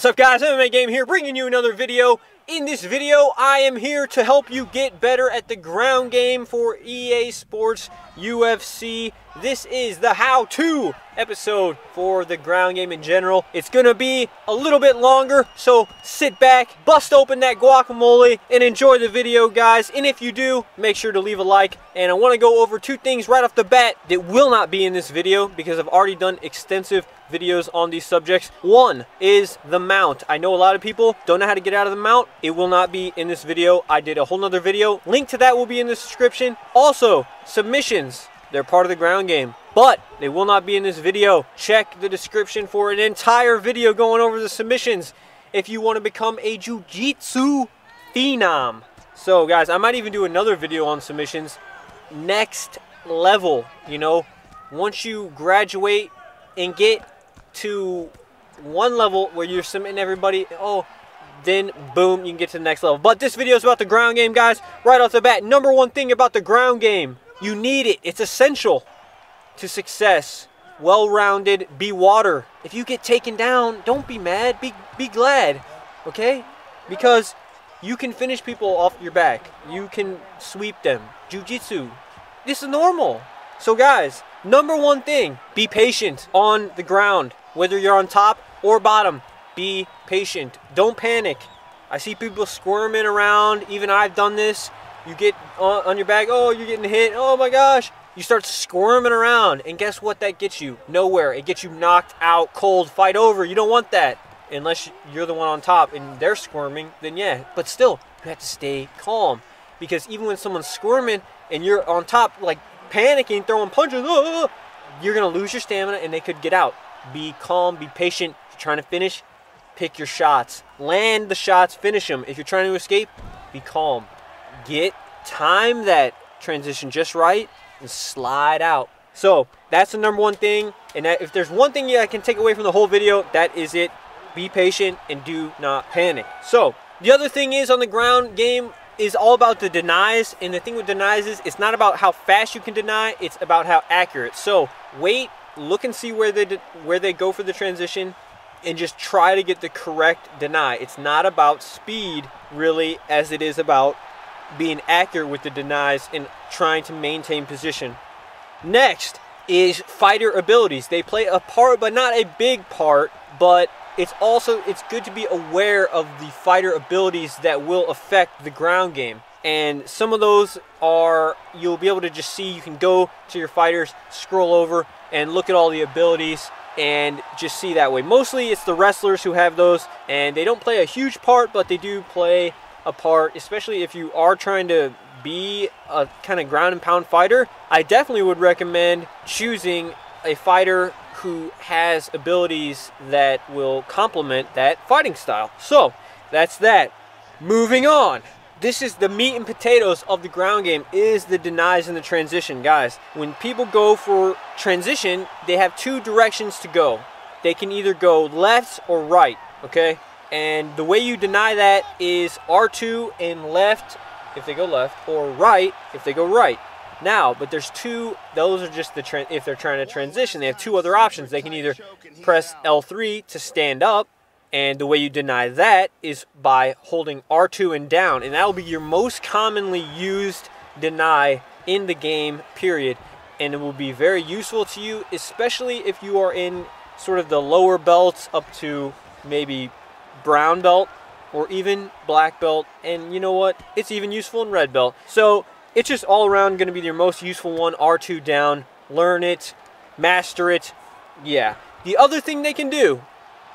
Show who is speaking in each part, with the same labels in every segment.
Speaker 1: What's up guys, MMAGAME here, bringing you another video. In this video, I am here to help you get better at the ground game for EA Sports UFC. This is the how-to episode for the ground game in general. It's gonna be a little bit longer, so sit back, bust open that guacamole, and enjoy the video, guys. And if you do, make sure to leave a like. And I wanna go over two things right off the bat that will not be in this video because I've already done extensive videos on these subjects. One is the mount. I know a lot of people don't know how to get out of the mount. It will not be in this video. I did a whole nother video. Link to that will be in the description. Also, submissions. They're part of the ground game, but they will not be in this video. Check the description for an entire video going over the submissions if you want to become a jiu-jitsu phenom. So guys, I might even do another video on submissions. Next level, you know, once you graduate and get to one level where you're submitting everybody, then boom, you can get to the next level. But this video is about the ground game, guys. Right off the bat, number one thing about the ground game, you need it. It's essential to success. Well-rounded, be water. If you get taken down, don't be mad, be glad, okay? Because you can finish people off your back. You can sweep them. Jiu-jitsu, this is normal. So guys, number one thing, be patient on the ground. Whether you're on top or bottom, be patient. Don't panic. I see people squirming around. Even I've done this. You get on your back, oh, you're getting hit, oh my gosh. You start squirming around, and guess what that gets you? Nowhere. It gets you knocked out cold. Fight over. You don't want that. Unless you're the one on top and they're squirming, then yeah. But still, you have to stay calm. Because even when someone's squirming and you're on top, like panicking, throwing punches, you're going to lose your stamina and they could get out. Be calm, be patient. If you're trying to finish, pick your shots. Land the shots, finish them. If you're trying to escape, be calm. Time that transition just right and slide out. So that's the number one thing. And if there's one thing I can take away from the whole video, that is it. Be patient and do not panic. So the other thing is on the ground game is all about the denies. And the thing with denies is it's not about how fast you can deny, it's about how accurate. So wait, look and see where they go for the transition and just try to get the correct deny. It's not about speed really as it is about being accurate with the denies and trying to maintain position. Next is fighter abilities. They play a part, but not a big part, but it's good to be aware of the fighter abilities that will affect the ground game. And some of those are, you'll be able to just see, you can go to your fighters, scroll over, and look at all the abilities and just see that way. Mostly it's the wrestlers who have those, and they don't play a huge part, but they do play a part, especially if you are trying to be a kind of ground and pound fighter. I definitely would recommend choosing a fighter who has abilities that will complement that fighting style. So that's that. Moving on. This is the meat and potatoes of the ground game, is the denies and the transition, guys. When people go for transition, they have two directions to go. They can either go left or right, okay? And the way you deny that is R2 and left if they go left, or right if they go right. Now, but there's two, those are just if they're trying to transition, they have two other options. They can either press L3 to stand up, and the way you deny that is by holding R2 and down, and that will be your most commonly used deny in the game, period. And it will be very useful to you, especially if you are in sort of the lower belts up to maybe brown belt or even black belt, and you know what, it's even useful in red belt. So it's just all around going to be your most useful one. R2 down, learn it, master it. Yeah, the other thing they can do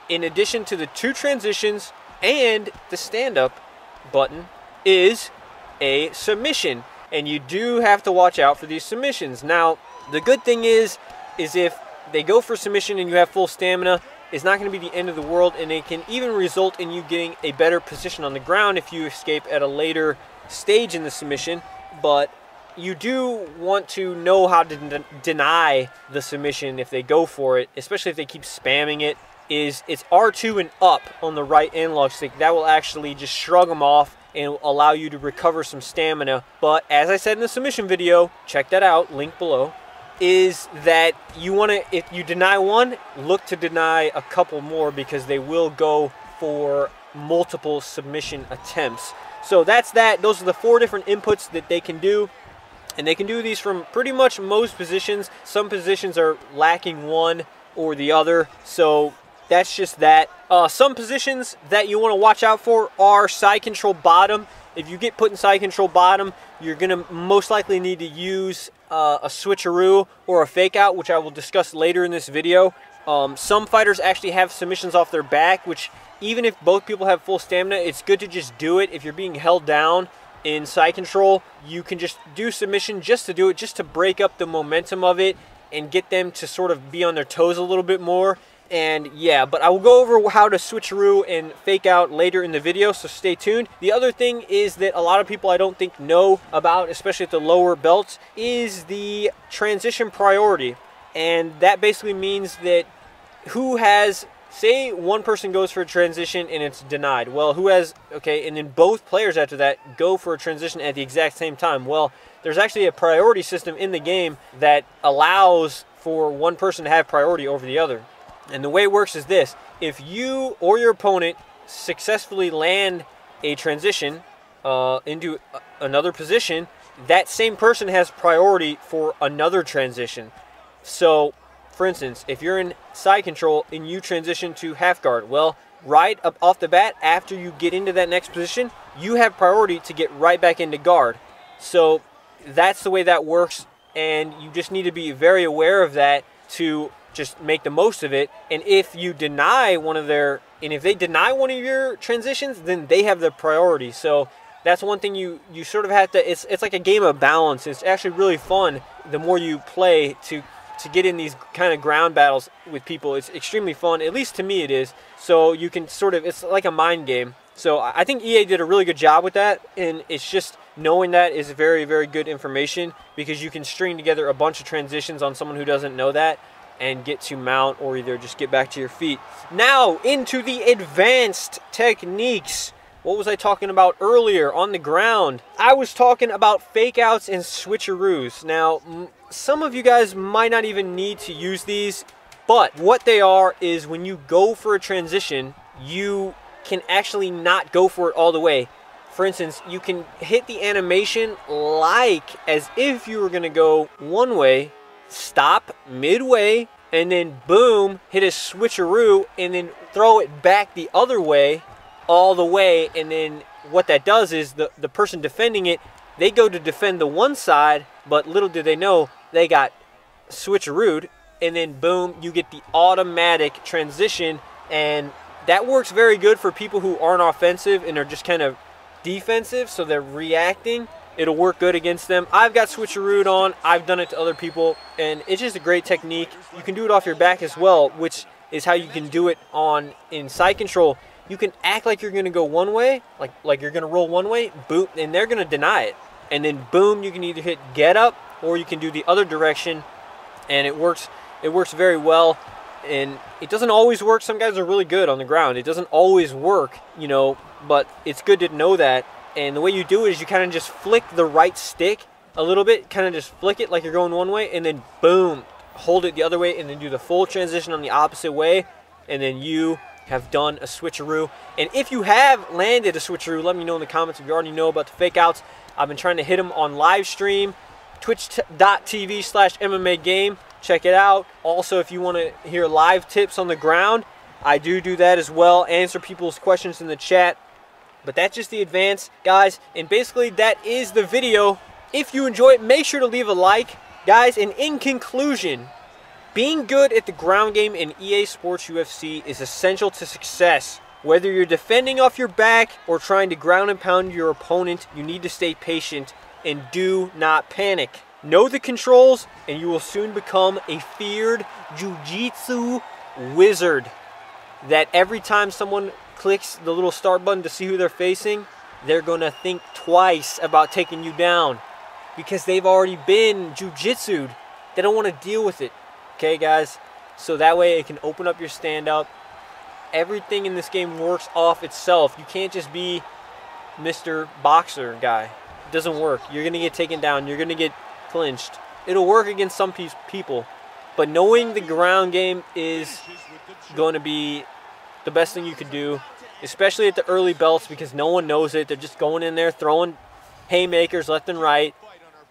Speaker 1: in addition to the two transitions and the stand-up button is a submission, and you do have to watch out for these submissions. Now the good thing is if they go for submission and you have full stamina, it's not going to be the end of the world, and it can even result in you getting a better position on the ground if you escape at a later stage in the submission. But you do want to know how to deny the submission if they go for it, especially if they keep spamming it. It's R2 and up on the right analog stick. That will actually just shrug them off and allow you to recover some stamina. But as I said in the submission video, check that out, link below, is that you want to, if you deny one, look to deny a couple more, because they will go for multiple submission attempts. So that's that. Those are the 4 different inputs that they can do. And they can do these from pretty much most positions. Some positions are lacking one or the other. So that's just that. Some positions that you want to watch out for are side control bottom. If you get put in side control bottom, you're going to most likely need to use a switcheroo or a fake out, which I will discuss later in this video. Some fighters actually have submissions off their back, which even if both people have full stamina, it's good to just do it. If you're being held down in side control, you can just do submission just to do it, just to break up the momentum of it and get them to sort of be on their toes a little bit more. And yeah, but I will go over how to switcheroo and fake out later in the video, so stay tuned. The other thing is that a lot of people I don't think know about, especially at the lower belts, is the transition priority. And that basically means that who has, say one person goes for a transition and it's denied. Well, who has, okay, and then both players after that go for a transition at the exact same time. Well, there's actually a priority system in the game that allows for one person to have priority over the other. And the way it works is this: if you or your opponent successfully land a transition into another position, that same person has priority for another transition. So, for instance, if you're in side control and you transition to half guard, well, right up off the bat, after you get into that next position, you have priority to get right back into guard. So that's the way that works, and you just need to be very aware of that to just make the most of it. And if you deny one of their, and if they deny one of your transitions, then they have the priority. So that's one thing you sort of have to, it's like a game of balance. It's actually really fun the more you play to get in these kind of ground battles with people. It's extremely fun, at least to me it is. So you can sort of, it's like a mind game. So I think EA did a really good job with that, and it's just knowing that is very, very good information, because you can string together a bunch of transitions on someone who doesn't know that and get to mount or either just get back to your feet. Now into the advanced techniques. What was I talking about earlier on the ground? I was talking about fake outs and switcheroos. Now, some of you guys might not even need to use these, but what they are is when you go for a transition, you can actually not go for it all the way. For instance, you can hit the animation like as if you were gonna go one way, stop midway, and then boom, hit a switcheroo, and then throw it back the other way, all the way. And then what that does is the person defending it, they go to defend the one side, but little do they know they got switcherooed, and then boom, you get the automatic transition. And that works very good for people who aren't offensive and are just kind of defensive, so they're reacting. It'll work good against them. I've got switcherooed on. I've done it to other people, and it's just a great technique. You can do it off your back as well, which is how you can do it in side control. You can act like you're gonna go one way, like you're gonna roll one way, boom, and they're gonna deny it. And then boom, you can either hit get up or you can do the other direction, and it works very well. And it doesn't always work. Some guys are really good on the ground. It doesn't always work, you know, but it's good to know that. And the way you do it is you kind of just flick the right stick a little bit, kind of just flick it like you're going one way, and then boom, hold it the other way, and then do the full transition on the opposite way, and then you have done a switcheroo. And if you have landed a switcheroo, let me know in the comments if you already know about the fake outs. I've been trying to hit them on live stream, twitch.tv/MMAGame. Check it out. Also, if you want to hear live tips on the ground, I do that as well. Answer people's questions in the chat. But that's just the advance, guys. And basically, that is the video. If you enjoy it, make sure to leave a like. Guys, and in conclusion, being good at the ground game in EA Sports UFC is essential to success. Whether you're defending off your back or trying to ground and pound your opponent, you need to stay patient and do not panic. Know the controls, and you will soon become a feared jiu-jitsu wizard. That every time someone clicks the little start button to see who they're facing, they're going to think twice about taking you down, because they've already been jiu-jitsu'd. They don't want to deal with it. Okay, guys? So that way it can open up your stand-up. Everything in this game works off itself. You can't just be Mr. Boxer guy. It doesn't work. You're going to get taken down. You're going to get clinched. It'll work against some people, but knowing the ground game is going to be the best thing you could do. especially at the early belts, because no one knows it. They're just going in there, throwing haymakers left and right,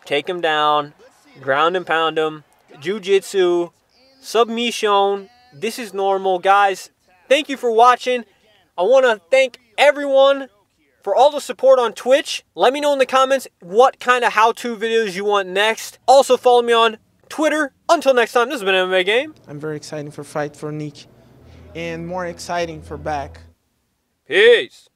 Speaker 1: take them down, ground and pound them, jiu-jitsu, submission. This is normal, guys. Thank you for watching. I want to thank everyone for all the support on Twitch. Let me know in the comments what kind of how-to videos you want next. Also follow me on Twitter. Until next time, this has been MMA Game.
Speaker 2: I'm very excited for fight for Nick, and more exciting for back.
Speaker 1: Peace.